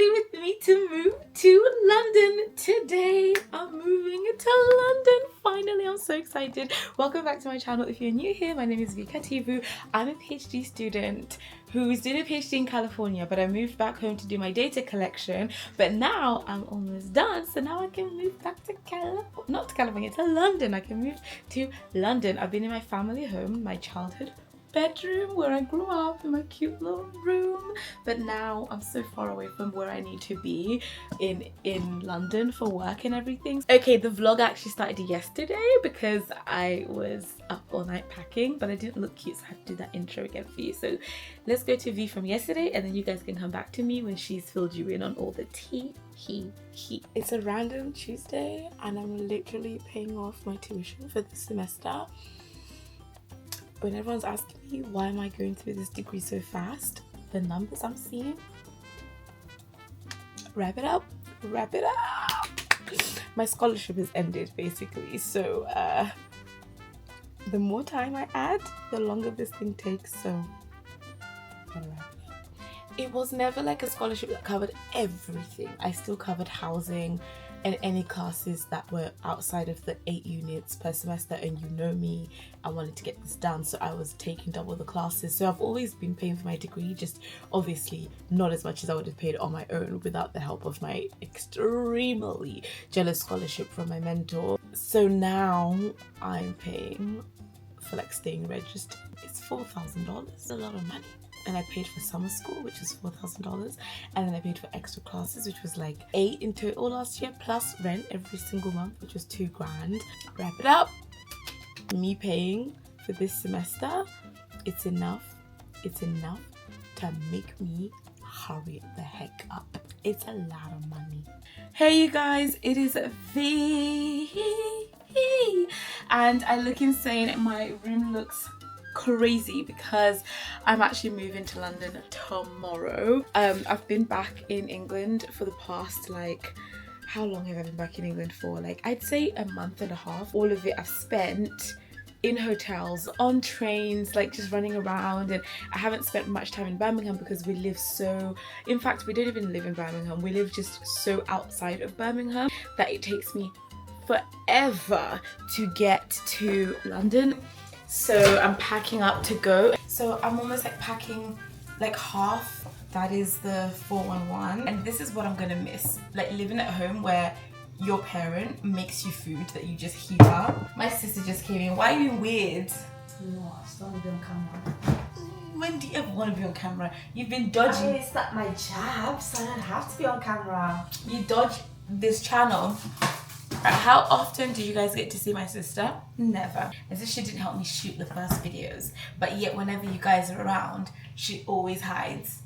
ready with me to move to London today. I'm moving to London. Finally, I'm so excited. Welcome back to my channel. If you're new here, my name is Kativhu. I'm a PhD student who's doing a PhD in California, but I moved back home to do my data collection. But now I'm almost done, so now I can move back to not to California, to London. I can move to London. I've been in my family home, my childhood bedroom where I grew up in my cute little room, but now I'm so far away from where I need to be in London for work and everything. Okay, the vlog actually started yesterday because I was up all night packing, but I didn't look cute, so I have to do that intro again for you. So let's go to V from yesterday, and then you guys can come back to me when she's filled you in on all the tea. It's a random Tuesday and I'm literally paying off my tuition for this semester. When everyone's asking me why am I going through this degree so fast, the numbers I'm seeing, wrap it up. My scholarship has ended basically, so the more time I add, the longer this thing takes, so I'm gonna wrap it up. It was never like a scholarship that covered everything. I still covered housing and any classes that were outside of the 8 units per semester, and you know me, I wanted to get this done, so I was taking double the classes. So I've always been paying for my degree, just obviously not as much as I would have paid on my own without the help of my extremely jealous scholarship from my mentor. So now I'm paying for like staying registered. It's $4,000, a lot of money. And I paid for summer school, which was $4,000, and then I paid for extra classes, which was like 8 in total last year, plus rent every single month, which was $2,000. Wrap it up. Me paying for this semester, it's enough to make me hurry the heck up. It's a lot of money. Hey you guys, it is V, and I look insane. My room looks crazy because I'm actually moving to London tomorrow. I've been back in England for the past, like, how long have I been back in England for? Like, I'd say a month and a half. All of it I've spent in hotels, on trains, like just running around, and I haven't spent much time in Birmingham because we live so, in fact we don't even live in Birmingham, we live just so outside of Birmingham that it takes me forever to get to London. So I'm packing up to go. So I'm almost like packing like half. That is the 411. And this is what I'm gonna miss. Like living at home where your parent makes you food that you just heat up. My sister just came in. Why are you weird? No, I still want to be on camera. When do you ever want to be on camera? You've been dodging. I mean, it's not my job, so I don't have to be on camera. You dodge this channel. How often do you guys get to see my sister? Never. As if she didn't help me shoot the first videos, but yet whenever you guys are around, she always hides.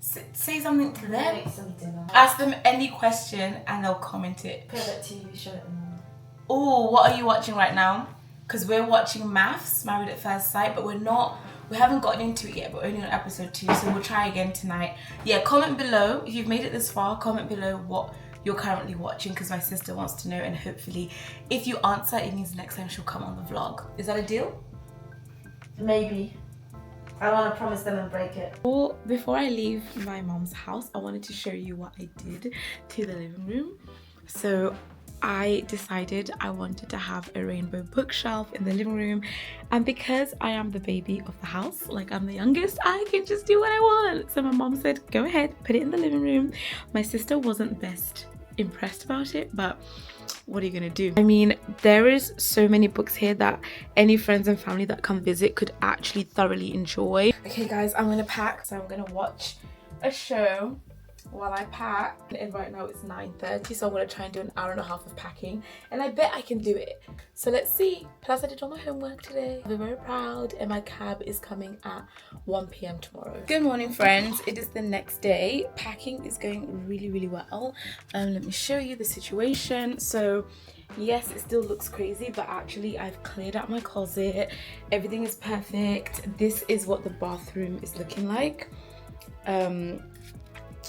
Say something to them. Make some dinner. Ask them any question and they'll comment it. Favorite TV show at the moment? Oh, what are you watching right now? Because we're watching Maths, Married at First Sight, but we haven't gotten into it yet. We're only on episode 2, so we'll try again tonight. Yeah, comment below if you've made it this far. Comment below what you're currently watching, because my sister wants to know, and hopefully if you answer, it means next time she'll come on the vlog. Is that a deal? Maybe. I don't want to promise them and break it. Well, before I leave my mom's house, I wanted to show you what I did to the living room. So I decided I wanted to have a rainbow bookshelf in the living room, and because I am the baby of the house, like I'm the youngest, I can just do what I want. So my mom said, go ahead, put it in the living room. My sister wasn't best impressed about it, but what are you gonna do? I mean, there is so many books here that any friends and family that come visit could actually thoroughly enjoy. Okay guys, I'm gonna pack, so I'm gonna watch a show while I pack, and right now it's 9:30, so I'm gonna try and do an hour and a half of packing, and I bet I can do it. So let's see. Plus I did all my homework today. I'm very proud, and my cab is coming at 1 p.m. tomorrow. Good morning friends, it is the next day. Packing is going really well. Let me show you the situation. So yes, it still looks crazy, but actually I've cleared out my closet. Everything is perfect. This is what the bathroom is looking like.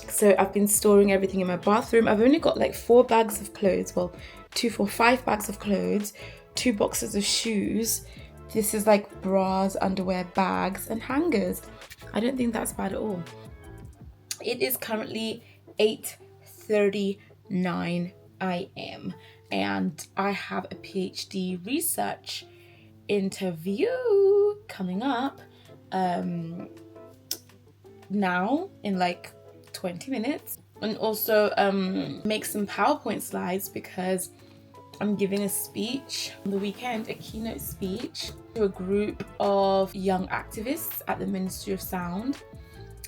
So I've been storing everything in my bathroom. I've only got like 4 bags of clothes, well 5 bags of clothes, 2 boxes of shoes. This is like bras, underwear, bags and hangers. I don't think that's bad at all. It is currently 8:39 a.m. and I have a PhD research interview coming up now in like 20 minutes, and also make some PowerPoint slides because I'm giving a speech on the weekend, a keynote speech to a group of young activists at the Ministry of Sound.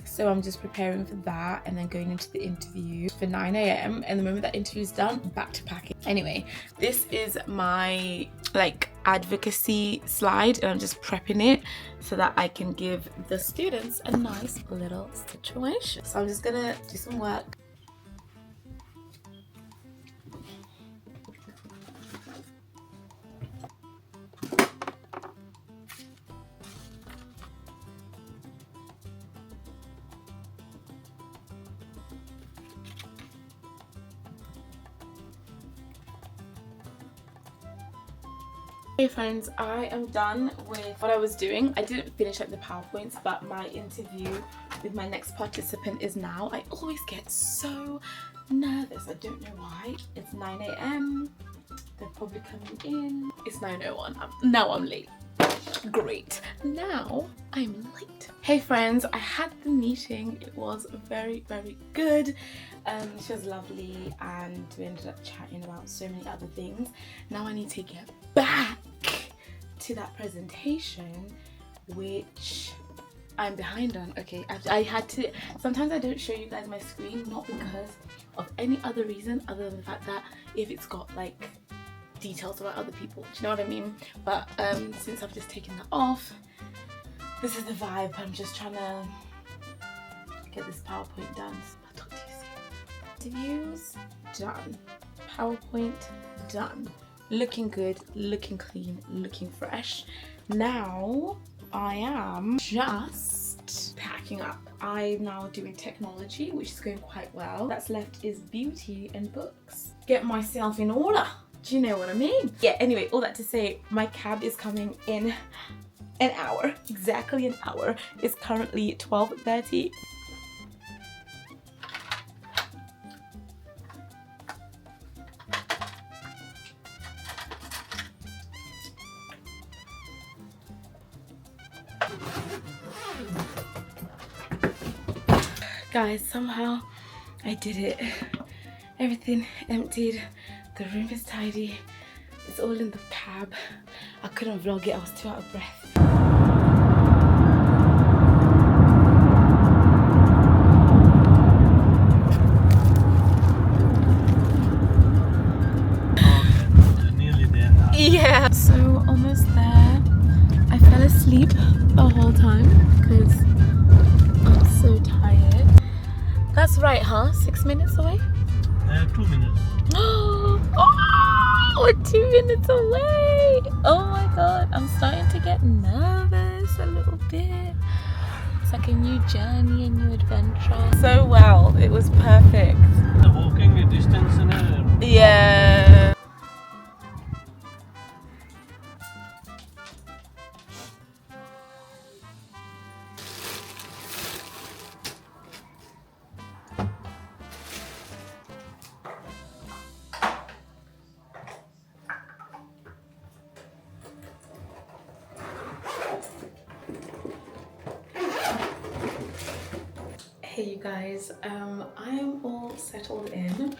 So I'm just preparing for that and then going into the interview for 9 a.m. and the moment that interview is done, back to packing. Anyway, this is my like advocacy slide and I'm just prepping it so that I can give the students a nice little situation. So I'm just gonna do some work. Hey friends, I am done with what I was doing. I didn't finish like the PowerPoints, but my interview with my next participant is now. I always get so nervous, I don't know why. It's 9 a.m. They're probably coming in. It's 9:01. Now I'm late. Great. Now I'm late. Hey friends, I had the meeting. It was very, very good. She was lovely and we ended up chatting about so many other things. Now I need to get back to that presentation, which I'm behind on. Okay, I had to, sometimes I don't show you guys my screen, not because of any other reason other than the fact that if it's got like details about other people, do you know what I mean? But since I've just taken that off, this is the vibe. I'm just trying to get this PowerPoint done. I'll talk to you soon. Interviews done, PowerPoint done, looking good, looking clean, looking fresh. Now I am just packing up. I'm now doing technology, which is going quite well. That's left is beauty and books. Get myself in order. Do you know what I mean? Yeah, anyway, all that to say, my cab is coming in an hour, exactly an hour. It's currently 12:30. Guys, somehow I did it. Everything emptied. The room is tidy. It's all in the cab. I couldn't vlog it, I was too out of breath. Okay, nearly there now. Yeah. So almost there. I fell asleep the whole time because I'm so tired. That's right, huh? 6 minutes away? 2 minutes. Oh, we're 2 minutes away. Oh my god, I'm starting to get nervous a little bit. It's like a new journey, a new adventure. So well, it was perfect. The walking distance in a Yeah. Hey you guys, I'm all settled in.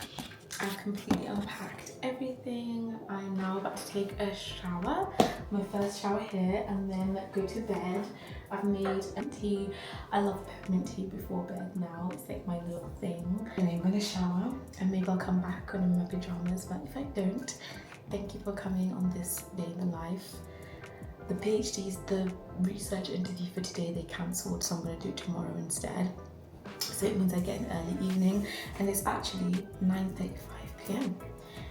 I've completely unpacked everything. I'm now about to take a shower, my first shower here, and then go to bed. I've made tea. I love peppermint tea before bed now. It's like my little thing. Anyway, I'm gonna shower and maybe I'll come back when I'm in my pajamas, but if I don't, thank you for coming on this day in the life. The PhDs, the research interview for today, they cancelled, so I'm gonna do it tomorrow instead. So it means I get an early evening and it's actually 9:35 p.m.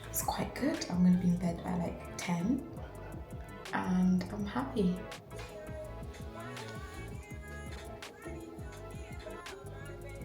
It's quite good. I'm going to be in bed by like 10 and I'm happy.